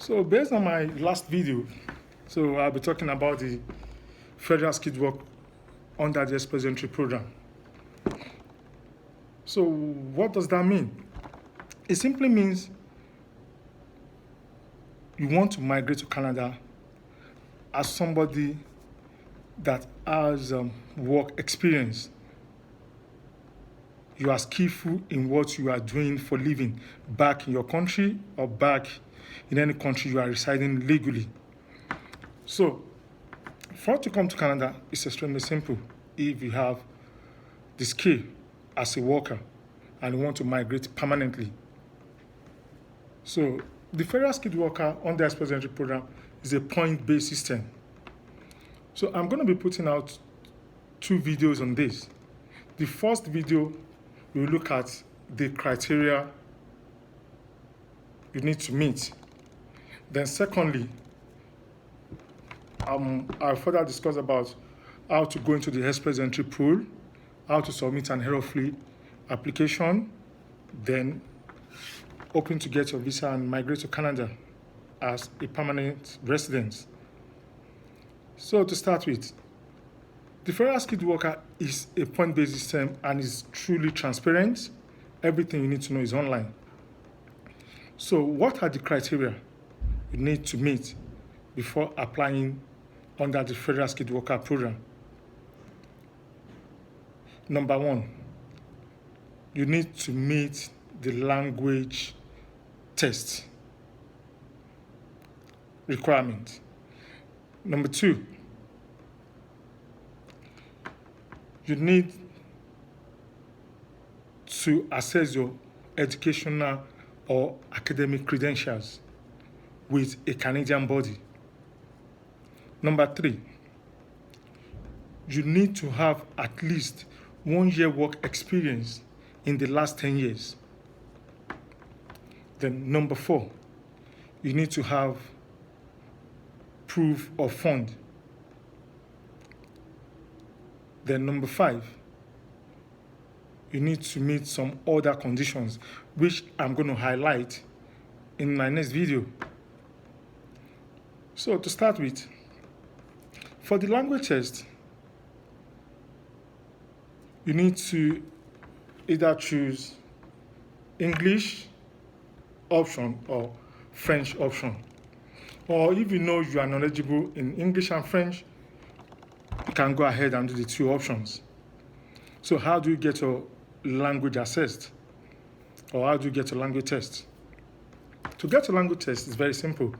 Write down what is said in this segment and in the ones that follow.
So based on my last video, so I'll be talking about the federal skilled work under the Express Entry program. So what does that mean? It simply means you want to migrate to Canada as somebody that has work experience. You are skillful in what you are doing for living back in your country or back in any country you are residing legally. So for you to come to Canada, it's extremely simple if you have the skill as a worker and you want to migrate permanently. So the federal skilled worker on the Express Entry program is a point-based system. So I'm going to be putting out 2 videos on this. The first video will look at the criteria you need to meet. Then secondly, I'll further discuss about how to go into the Express Entry pool, how to submit an error-free application, then hoping to get your visa and migrate to Canada as a permanent resident. So to start with, the federal skilled worker is a point-based system and is truly transparent. Everything you need to know is online. So what are the criteria you need to meet before applying under the federal skilled worker program? Number 1, you need to meet the language test requirement. Number 2, you need to assess your educational or academic credentials with a Canadian body. Number 3, you need to have at least 1 year work experience in the last 10 years. Then number 4, you need to have proof of fund. Then number 5, you need to meet some other conditions, which I'm going to highlight in my next video. So to start with, for the language test, you need to either choose English option or French option. Or if you know you are knowledgeable in English and French, you can go ahead and do the 2 options. So how do you get your language assessed? Or how do you get a language test? To get a language test is very simple.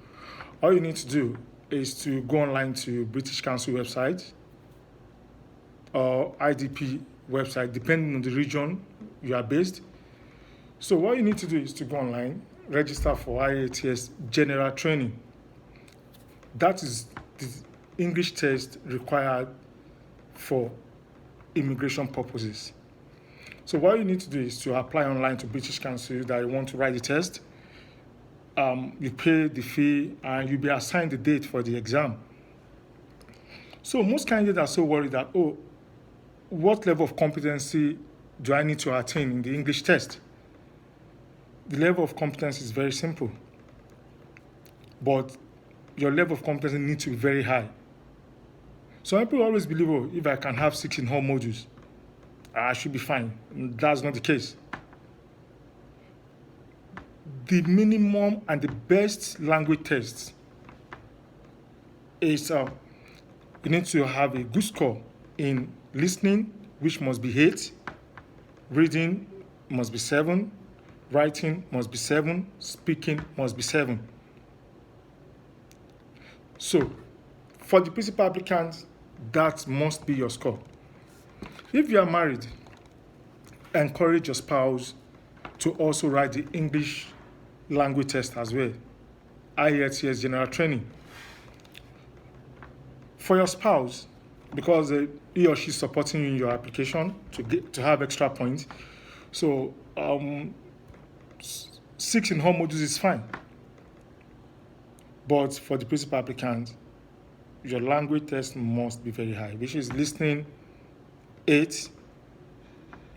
All you need to do is to go online to British Council website or IDP website, depending on the region you are based. So what you need to do is to go online, register for IATS general training. That is the English test required for immigration purposes. So what you need to do is to apply online to British Council that you want to write the test. You pay the fee and you'll be assigned the date for the exam. So most candidates are so worried that, what level of competency do I need to attain in the English test? The level of competence is very simple, but your level of competence needs to be very high. So people always believe, if I can have 6 in all modules, I should be fine. That's not the case. The minimum and the best language test is you need to have a good score in listening, which must be 8, reading must be 7, writing must be 7, speaking must be 7. So for the principal applicants, that must be your score. If you are married, encourage your spouse to also write the English language test as well, IELTS general training. For your spouse, because he or she is supporting you in your application to have extra points, so 6 in all modules is fine. But for the principal applicant, your language test must be very high, which is listening 8,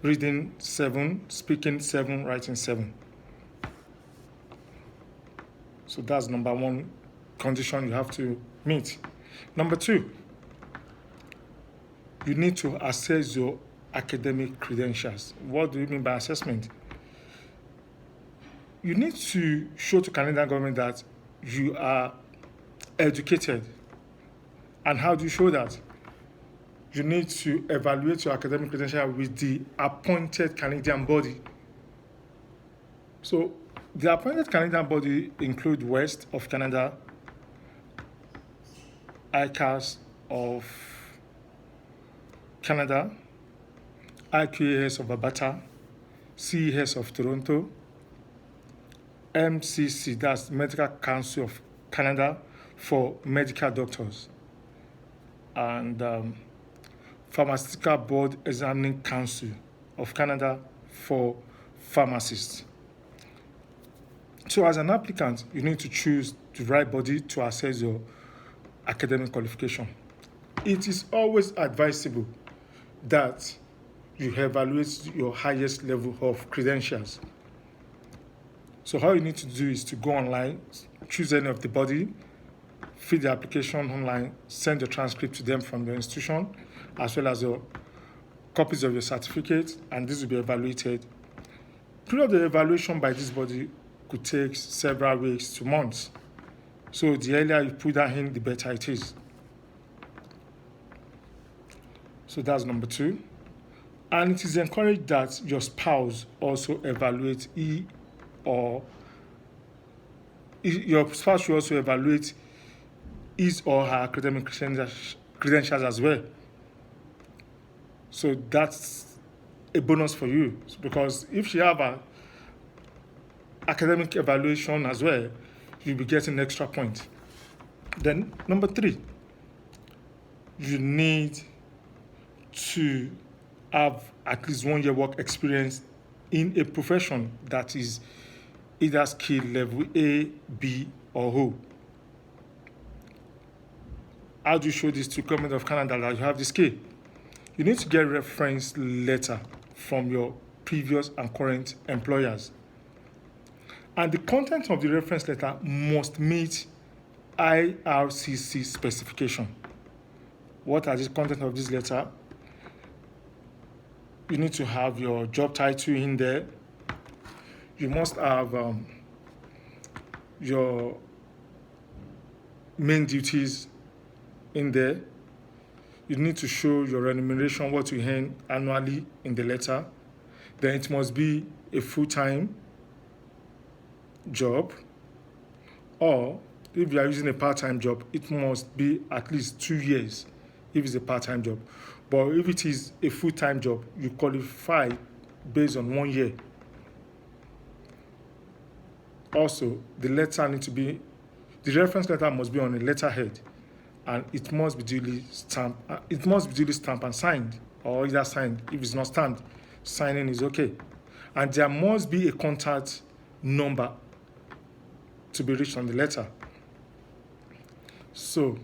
reading 7, speaking 7, writing 7. So that's number one condition you have to meet. Number two, you need to assess your academic credentials. What do you mean by assessment? You need to show to Canadian government that you are educated. And how do you show that? You need to evaluate your academic credential with the appointed Canadian body. So the appointed Canadian body include West of Canada, ICAS of Canada, IQAS of Alberta, CES of Toronto, MCC, that's Medical Council of Canada for medical doctors, and Pharmaceutical Board Examining Council of Canada for pharmacists. So as an applicant, you need to choose the right body to assess your academic qualification. It is always advisable that you evaluate your highest level of credentials. So all you need to do is to go online, choose any of the body, fill the application online, send the transcript to them from the institution, as well as your copies of your certificate, and this will be evaluated. Period of the evaluation by this body could take several weeks to months. So the earlier you put that in, the better it is. So that's number two. And it is encouraged that your spouse also evaluate your spouse should also evaluate his or her academic credentials as well. So that's a bonus for you, because if she have an academic evaluation as well, you'll be getting an extra point. Then number three, you need to have at least 1 year work experience in a profession that is either skill level A, B, or O. How do you show this to government of Canada that you have the skill? You need to get a reference letter from your previous and current employers. And the content of the reference letter must meet IRCC specification. What are the content of this letter? You need to have your job title in there. You must have your main duties in there. You need to show your remuneration, what you earn annually in the letter. Then it must be a full-time job, or if you are using a part-time job, it must be at least 2 years if it's a part-time job. But if it is a full-time job, you qualify based on 1 year. Also, the reference letter must be on a letterhead, and it must be duly stamped. It must be duly stamped and signed, or either signed. If it's not stamped, signing is okay. And there must be a contact number to be reached on the letter. So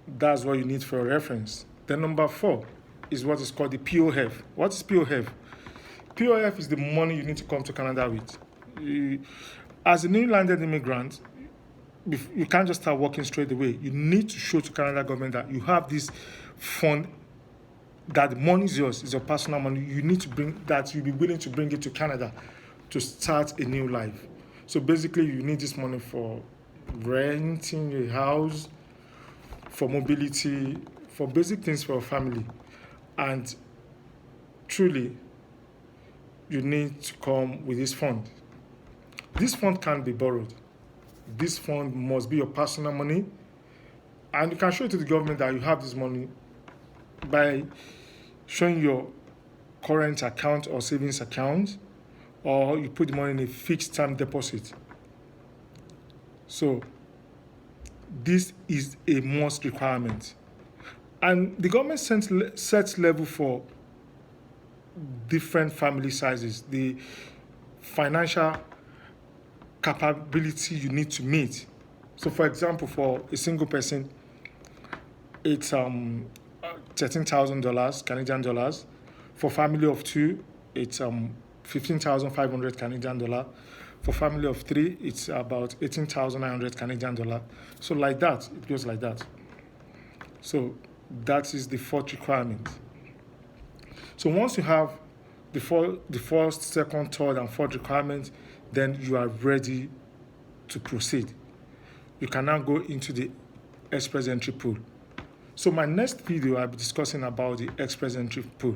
that's what you need for a reference. Then number 4 is what is called the POF. What is POF? POF is the money you need to come to Canada with. As a new landed immigrant, you can't just start working straight away. You need to show to Canada government that you have this fund, that the money is yours, is your personal money. You need to bring that, you'll be willing to bring it to Canada to start a new life. So basically, you need this money for renting a house, for mobility, for basic things for your family. And truly, you need to come with this fund. This fund can't be borrowed. This fund must be your personal money. And you can show it to the government that you have this money by showing your current account or savings account, or you put the money in a fixed term deposit. So this is a must requirement. And the government sets level for different family sizes, the financial capability you need to meet. So for example, for a single person, it's $13,000 Canadian dollars. For family of 2, it's $15,500 Canadian dollar. For family of 3, it's about 18,900 Canadian dollar. So like that, it goes like that. So that is the fourth requirement. So once you have the first, second, third, and fourth requirement, then you are ready to proceed. You can now go into the express entry pool. So my next video, I'll be discussing about the express entry pool.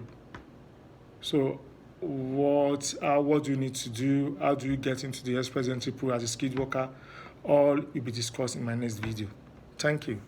So what do you need to do? How do you get into the express entry pool as a skilled worker? All will be discussed in my next video. Thank you.